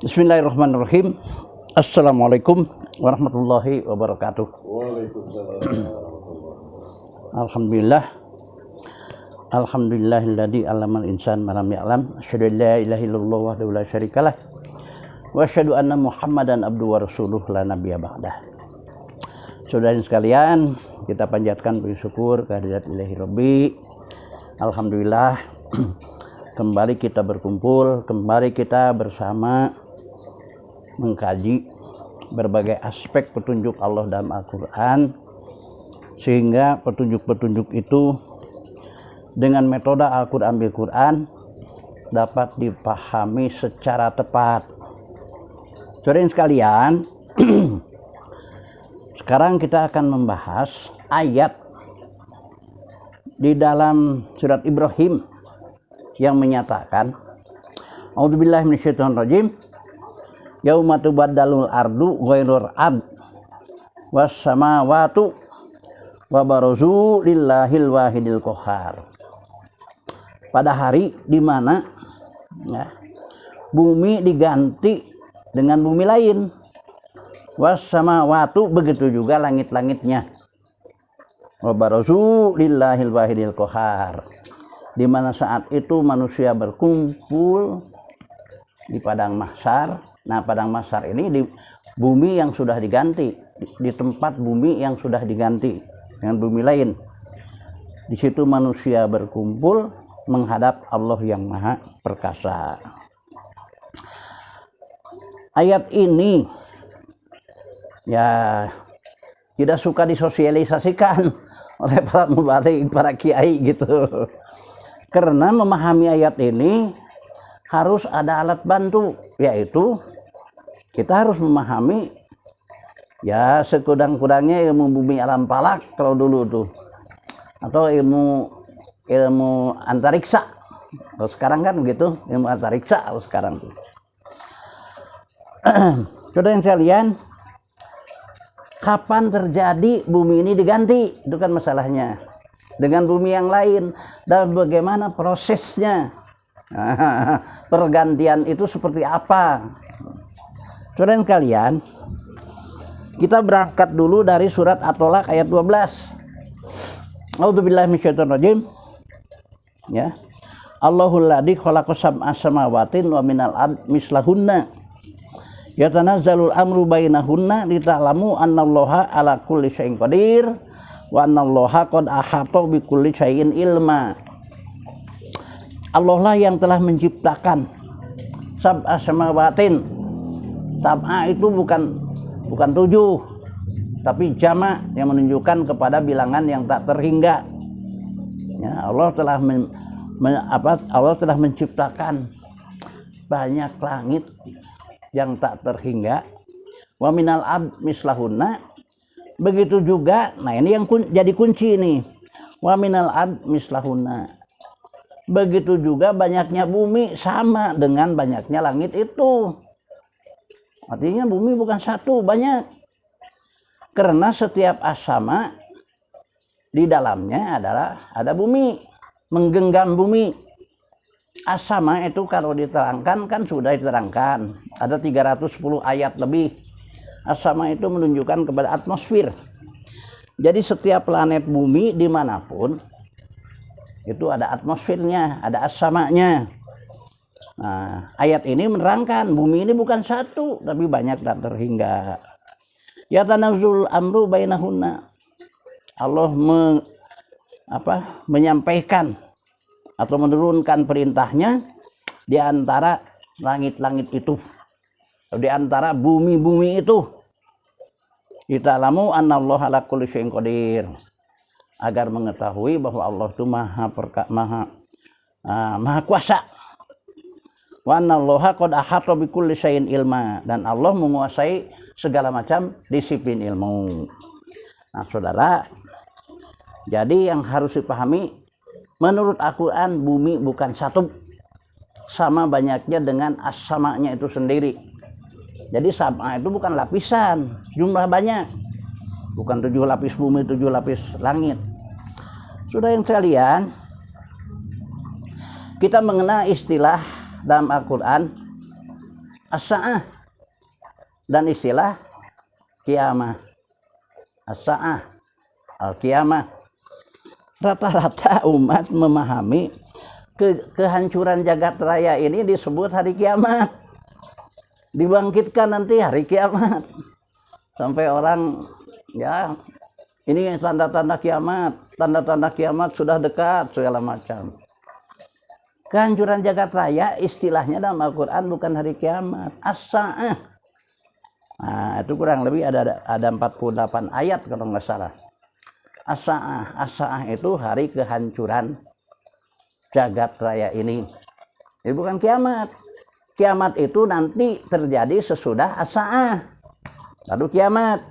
Bismillahirrahmanirrahim. Assalamualaikum warahmatullahi wabarakatuh. Waalaikumsalam. Alhamdulillah. Alhamdulillahilladzi 'allamal insan ma lam ya'lam. Asyhadu an la ilaha illallah wahdahu la syarikalah. Wa asyhadu anna Muhammadan abduhu wa rasuluh la nabiyya ba'dah. Saudara sekalian, kita panjatkan puji syukur kehadirat Ilahi Rabbi. Alhamdulillah. Kembali kita berkumpul, kembali kita bersama mengkaji berbagai aspek petunjuk Allah dalam Al-Quran, sehingga petunjuk-petunjuk itu dengan metode Al-Quran bil Quran dapat dipahami secara tepat. Saudara sekalian, sekarang kita akan membahas ayat di dalam surat Ibrahim yang menyatakan A'udzubillahi minasyaitonirrajim. Yauma tubaddalul ardu ghairul ard was samawati wa barazu lillahil wahidil qahhar. Pada hari di mana ya, bumi diganti dengan bumi lain. Was samawati, begitu juga langit-langitnya. Wa barazu lillahil wahidil qahhar. Di mana saat itu manusia berkumpul di padang mahsyar. Nah, padang mahsyar ini di bumi yang sudah diganti, di tempat bumi yang sudah diganti dengan bumi lain. Di situ manusia berkumpul menghadap Allah yang Maha Perkasa. Ayat ini ya tidak suka disosialisasikan oleh para mubalik, para kiai gitu. Karena memahami ayat ini harus ada alat bantu, yaitu kita harus memahami ya sekurang-kurangnya ilmu bumi alam falak kalau dulu tuh, atau ilmu antariksa. Kalau sekarang kan begitu, ilmu antariksa kalau sekarang tuh. Saudara yang sekalian, kapan terjadi bumi ini diganti? Itu kan masalahnya. Dengan bumi yang lain, dan bagaimana prosesnya? Pergantian itu seperti apa? Saudara sekalian, kita berangkat dulu dari surat At-Tolak ayat 12. A'udzubillahi minasyaitonirrajim. Ya. Allahul ladzi khalaqas sab'a samawatin wa minal ard mislahunna. Yatanazzalul amru bainahunna lita'lamu annallaha ala kulli syai'in qadir wa annallaha qad ahata bi kulli syai'in ilma. Allah lah yang telah menciptakan sab'a samawatin. Sab'a itu bukan 7, tapi jamak yang menunjukkan kepada bilangan yang tak terhingga. Ya, Allah telah menciptakan banyak langit yang tak terhingga. Wa minal ard mislahunna. Begitu juga, nah ini yang jadi kunci ini. Wa minal ard mislahunna. Begitu juga banyaknya bumi sama dengan banyaknya langit itu. Artinya bumi bukan satu, banyak. Karena setiap asama di dalamnya ada bumi, menggenggam bumi. Asama itu kalau diterangkan kan sudah diterangkan. Ada 310 ayat lebih. Asama itu menunjukkan kepada atmosfer. Jadi setiap planet bumi dimanapun itu ada atmosfernya, ada asamanya. Nah, ayat ini menerangkan bumi ini bukan satu, tapi banyak dan terhingga. Ya tanazzul amru bainahunna. Allah menyampaikan atau menurunkan perintahnya di antara langit-langit itu, di antara bumi-bumi itu. Lita'lamu annallaha ala kulli syai'in qadir. Agar mengetahui bahwa Allah itu maha kuasa. Wa annallaha qad ahata bi kulli syai'in ilma, dan Allah menguasai segala macam disiplin ilmu. Nah, saudara, jadi yang harus dipahami menurut Al-Quran bumi bukan satu, sama banyaknya dengan as-samanya itu sendiri. Jadi sama itu bukan lapisan, jumlah banyak. Bukan 7 lapis bumi, 7 lapis langit. Saudara yang sekalian, kita mengenal istilah dalam Al-Quran as-sa'ah dan istilah kiamah. As-sa'ah, al-kiamah. Rata-rata umat memahami kehancuran jagat raya ini disebut hari kiamat. Dibangkitkan nanti hari kiamat. Sampai orang, ya, ini tanda-tanda kiamat sudah dekat, segala macam. Kehancuran jagat raya istilahnya dalam Al-Quran bukan hari kiamat, as-sa'ah. Nah, itu kurang lebih ada 48 ayat kalau nggak salah. As-sa'ah, as-sa'ah itu hari kehancuran jagat raya ini. Ini bukan kiamat. Kiamat itu nanti terjadi sesudah as-sa'ah, lalu kiamat.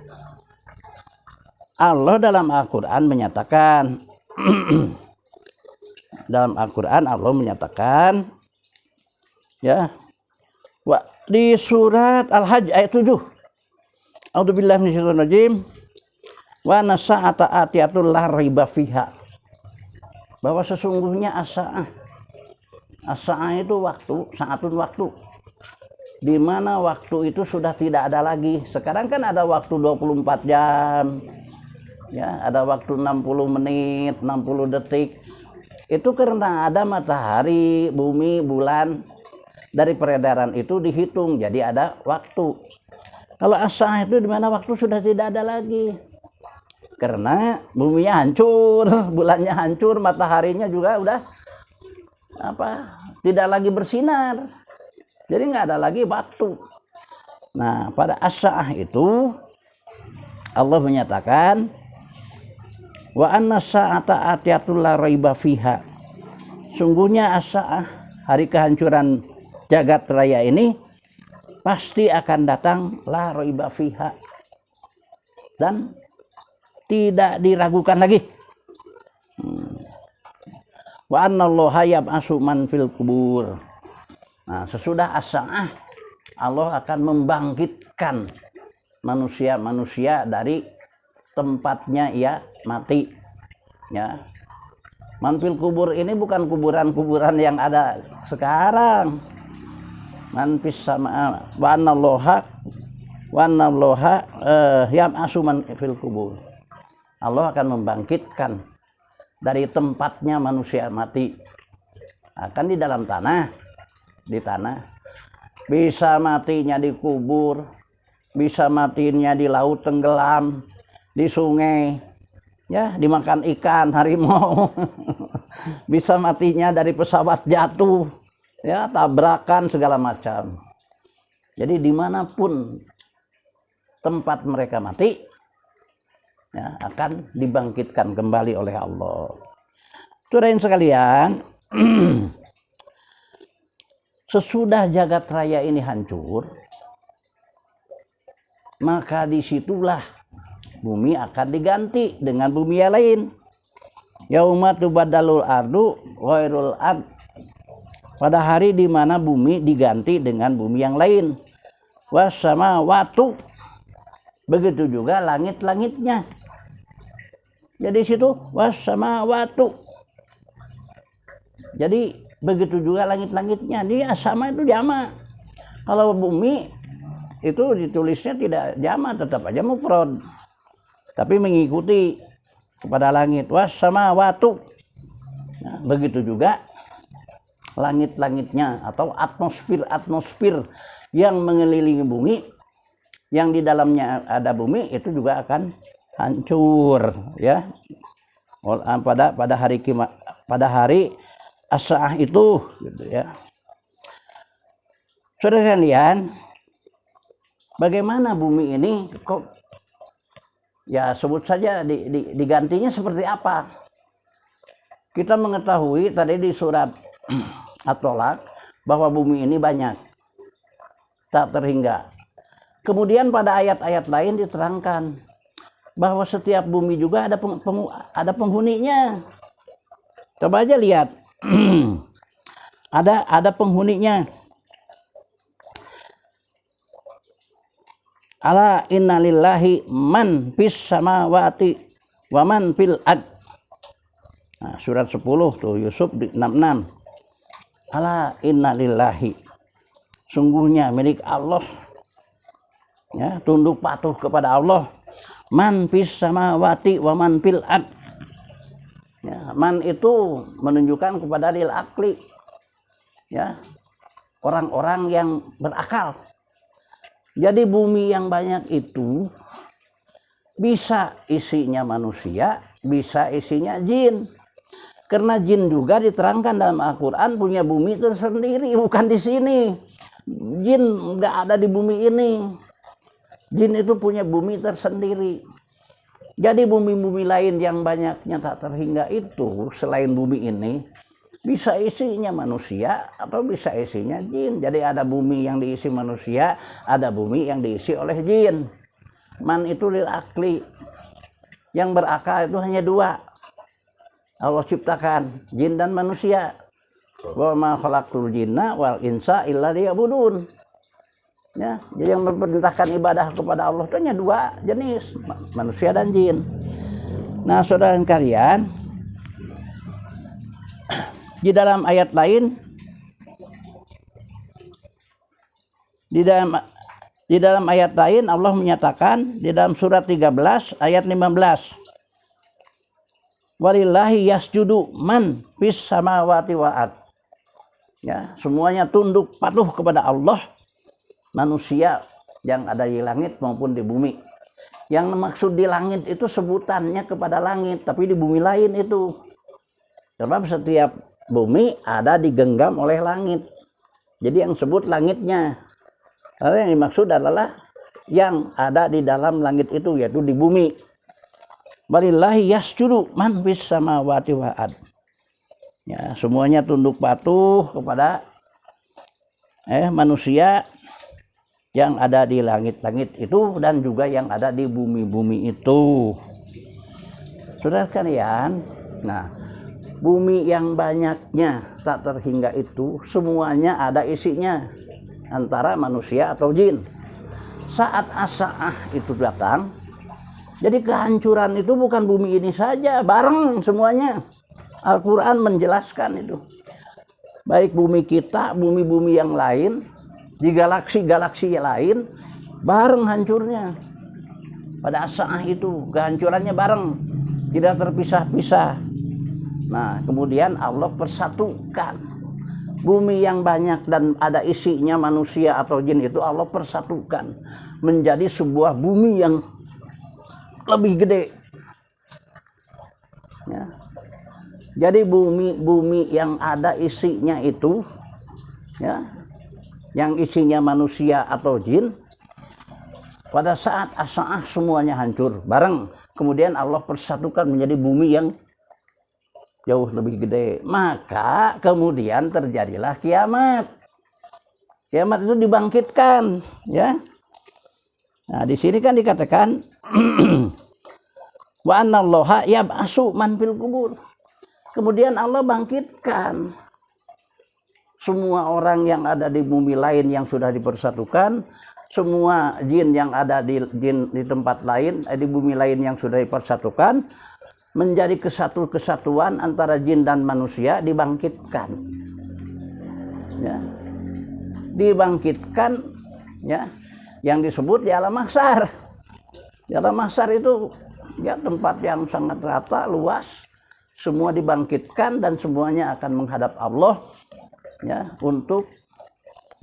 Allah dalam Al-Quran menyatakan dalam Al-Quran Allah menyatakan, ya, di surat Al-Hajj ayat 7. A'udzubillahi minasyaitonir rajim. Wa nasa'ata atiyatul la raiba fiha. Bahwa sesungguhnya as-sa'ah. As-sa'ah itu waktu, saatun waktu. Di mana waktu itu sudah tidak ada lagi. Sekarang kan ada waktu 24 jam. Ya, ada waktu 60 menit, 60 detik. Itu karena ada matahari, bumi, bulan. Dari peredaran itu dihitung, jadi ada waktu. Kalau as-sa'ah itu di mana waktu sudah tidak ada lagi. Karena buminya hancur, bulannya hancur, mataharinya juga udah tidak lagi bersinar. Jadi nggak ada lagi waktu. Nah, pada as-sa'ah itu Allah menyatakan wa anna sa'ata atiyatul la raiba fiha. Sungguhnya as-sa'ah, hari kehancuran jagat raya ini pasti akan datang la raiba fiha. Dan tidak diragukan lagi. Wa annallaha yab'atsu man fil kubur. Nah, sesudah as-sa'ah Allah akan membangkitkan manusia-manusia dari tempatnya ia mati. Ya. Man fil kubur ini bukan kuburan-kuburan yang ada sekarang. Man fis sama wa annallaha yab'atsu man fil kubur. Allah akan membangkitkan dari tempatnya manusia mati. Akan di dalam tanah, di tanah. Bisa matinya di kubur, bisa matinya di laut tenggelam, di sungai, ya, dimakan ikan, harimau. Bisa matinya dari pesawat jatuh, ya, tabrakan segala macam. Jadi dimanapun tempat mereka mati, ya, akan dibangkitkan kembali oleh Allah. Saudara sekalian, sesudah jagat raya ini hancur, maka disitulah bumi akan diganti dengan bumi yang lain. Yauma tubaddalul ardu ghairul ard. Pada hari di mana bumi diganti dengan bumi yang lain. Wassamawatu. Begitu juga langit-langitnya. Jadi situ wassamawatu. Jadi begitu juga langit-langitnya. Dia sama itu jama. Kalau bumi itu ditulisnya tidak jama, tetap aja mufrad. Tapi mengikuti kepada langit. Wassamawatu. Nah, begitu juga langit-langitnya atau atmosfer yang mengelilingi bumi, yang di dalamnya ada bumi, itu juga akan hancur, ya, pada hari as-sa'ah itu, gitu ya. Saudara sekalian, bagaimana bumi ini kok, ya, sebut saja digantinya seperti apa? Kita mengetahui tadi di surat At-Tolak bahwa bumi ini banyak, tak terhingga. Kemudian pada ayat-ayat lain diterangkan bahwa setiap bumi juga ada penghuninya. Coba aja lihat. ada penghuninya. Ala innalillahi man fis samawati wa man fil ard. Nah, surat 10 tuh Yusuf di 66. Ala innalillahi. sungguhnya milik Allah. Ya, tunduk patuh kepada Allah. Man fis samawati wa man fil ard. Ya, man itu menunjukkan kepada lil akli. Ya, orang-orang yang berakal. Jadi bumi yang banyak itu bisa isinya manusia, bisa isinya jin. Karena jin juga diterangkan dalam Al-Quran punya bumi tersendiri, bukan di sini. Jin nggak ada di bumi ini. Jin itu punya bumi tersendiri. Jadi bumi-bumi lain yang banyaknya tak terhingga itu, selain bumi ini, bisa isinya manusia atau bisa isinya jin. Jadi ada bumi yang diisi manusia, ada bumi yang diisi oleh jin. Man itu lil akli. Yang berakal itu hanya dua. Allah ciptakan jin dan manusia. Wa ma khalaqtul jinna wal insa illa liya'budun. Ya, jadi yang memerintahkan ibadah kepada Allah itu hanya dua jenis, manusia dan jin. Nah, saudara kalian, di dalam ayat lain, di dalam ayat lain Allah menyatakan di dalam surat 13 ayat 15. Walillahi yasjudu man fis samawati wal ard. Ya, semuanya tunduk patuh kepada Allah, manusia yang ada di langit maupun di bumi. Yang maksud di langit itu sebutannya kepada langit, tapi di bumi lain itu. Sebab setiap bumi ada digenggam oleh langit. Jadi yang sebut langitnya. Karena yang dimaksud adalah yang ada di dalam langit itu, yaitu di bumi. Walillahi yasjudu man fis samawati wal ard. Ya, semuanya tunduk patuh kepada manusia yang ada di langit-langit itu dan juga yang ada di bumi-bumi itu. Saudara sekalian, nah, bumi yang banyaknya tak terhingga itu semuanya ada isinya, antara manusia atau jin. Saat as-sa'ah itu datang, jadi kehancuran itu bukan bumi ini saja, bareng semuanya. Al-Quran menjelaskan itu. Baik bumi kita, bumi-bumi yang lain, di galaksi-galaksi lain, bareng hancurnya. Pada saat itu kehancurannya bareng, tidak terpisah-pisah. Nah, kemudian Allah persatukan bumi yang banyak dan ada isinya manusia atau jin itu, Allah persatukan menjadi sebuah bumi yang lebih gede. Ya. Jadi bumi yang ada isinya itu, ya, yang isinya manusia atau jin, pada saat as-sa'ah semuanya hancur bareng. Kemudian Allah persatukan menjadi bumi yang jauh lebih gede. Maka kemudian terjadilah kiamat. Kiamat itu dibangkitkan, ya. Nah, di sini kan dikatakan wa annallaha yab'asu man fil qubur. Kemudian Allah bangkitkan semua orang yang ada di bumi lain yang sudah dipersatukan, semua jin yang ada di tempat lain, di bumi lain yang sudah dipersatukan, menjadi kesatuan antara jin dan manusia, dibangkitkan. Ya. Dibangkitkan, ya, yang disebut di alam mahsyar. Di alam mahsyar itu ya tempat yang sangat rata, luas, semua dibangkitkan dan semuanya akan menghadap Allah, ya, untuk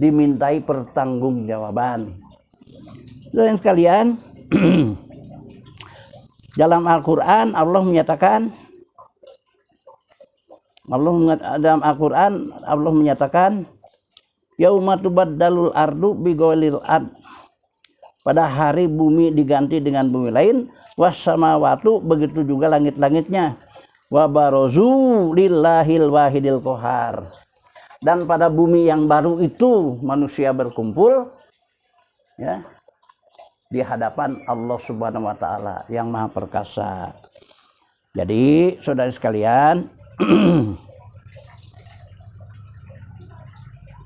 dimintai pertanggungjawaban. Dan sekalian, dalam Al-Quran Allah menyatakan, yauma tubaddalul ardu bighairil ard. Pada hari bumi diganti dengan bumi lain, wassamawatu, begitu juga langit-langitnya, wa barozu lillahil wahidil qahar. Dan pada bumi yang baru itu manusia berkumpul, ya, di hadapan Allah Subhanahu wa taala yang Maha Perkasa. Jadi, saudara sekalian,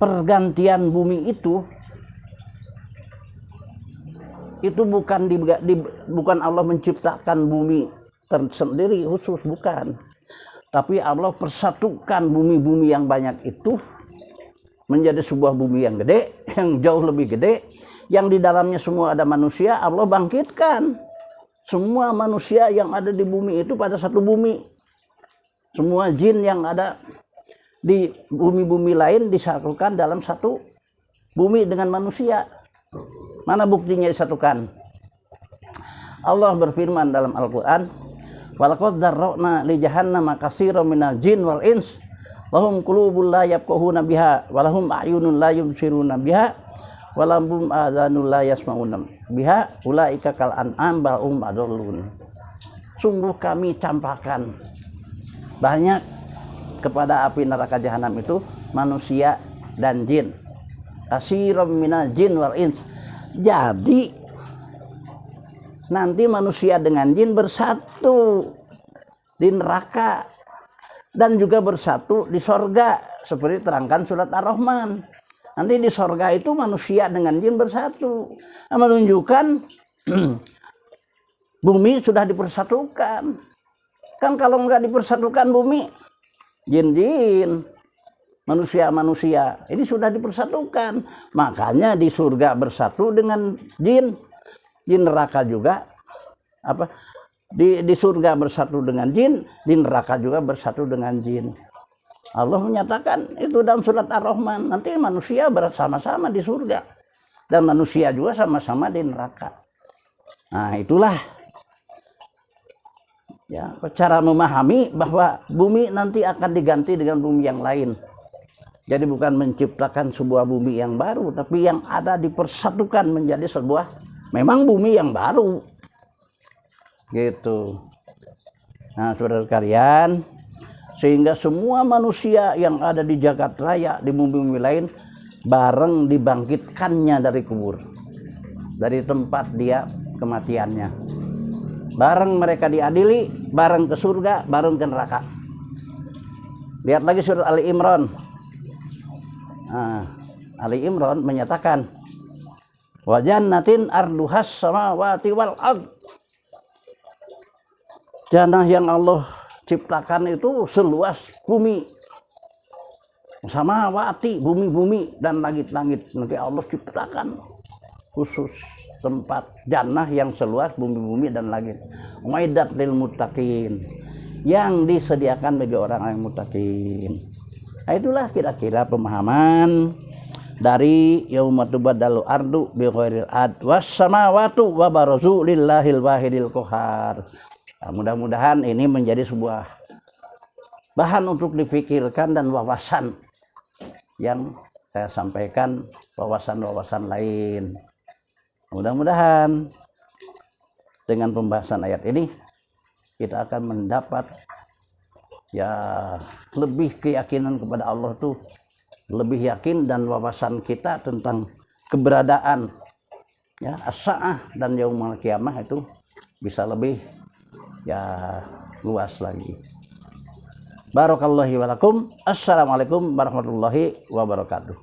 pergantian bumi itu bukan Allah menciptakan bumi tersendiri khusus, bukan. Tapi Allah persatukan bumi-bumi yang banyak itu menjadi sebuah bumi yang gede, yang jauh lebih gede, yang di dalamnya semua ada manusia. Allah bangkitkan semua manusia yang ada di bumi itu pada satu bumi. Semua jin yang ada di bumi-bumi lain disatukan dalam satu bumi dengan manusia. Mana buktinya disatukan? Allah berfirman dalam Al-Quran, walaqad dzarra'na li jahannama katsiran minal jin wal ins lahum qulubun la yafqahuna biha wa lahum a'yunun la yubsiruna biha wa lahum adhanun la yasma'una biha ulaika kal an'am bal hum adallun. Sungguh kami campakkan banyak kepada api neraka jahanam itu manusia dan jin. Katsiran minal jin wal ins. Jadi nanti manusia dengan jin bersatu di neraka dan juga bersatu di sorga, seperti terangkan surat Ar-Rahman. Nanti di sorga itu manusia dengan jin bersatu, menunjukkan bumi sudah dipersatukan. Kan kalau nggak dipersatukan bumi, jin-jin, manusia-manusia, ini sudah dipersatukan. Makanya di surga bersatu dengan jin, di neraka juga di surga bersatu dengan jin, di neraka juga bersatu dengan jin. Allah menyatakan itu dalam surat Ar-Rahman, nanti manusia bersama-sama di surga dan manusia juga sama-sama di neraka. Nah, itulah ya cara memahami bahwa bumi nanti akan diganti dengan bumi yang lain. Jadi bukan menciptakan sebuah bumi yang baru, tapi yang ada dipersatukan menjadi sebuah memang bumi yang baru. Gitu. Nah, saudara sekalian, sehingga semua manusia yang ada di jagat raya, di bumi-bumi lain, bareng dibangkitkannya dari kubur, dari tempat dia kematiannya. Bareng mereka diadili, bareng ke surga, bareng ke neraka. Lihat lagi surat Ali Imran. Nah, Ali Imran menyatakan, wa jannatin arduhas samawati wal ard. Jannah yang Allah ciptakan itu seluas bumi, samawati, bumi-bumi dan langit-langit. Nanti Allah ciptakan khusus tempat jannah yang seluas bumi-bumi dan langit. Uiddat lil muttaqin, yang disediakan bagi orang yang muttaqin. Nah, itulah kira-kira pemahaman dari yauma tubaddalu ardu bi ghairil ad was samawati wa barazu lillahil wahidil qahar. Nah, mudah-mudahan ini menjadi sebuah bahan untuk dipikirkan dan wawasan yang saya sampaikan, wawasan-wawasan lain. Mudah-mudahan dengan pembahasan ayat ini kita akan mendapat ya lebih keyakinan kepada Allah tuh, lebih yakin, dan wawasan kita tentang keberadaan ya as-saah dan yaumul qiyamah itu bisa lebih ya luas lagi. Barakallahu wa lakum. Assalamualaikum warahmatullahi wabarakatuh.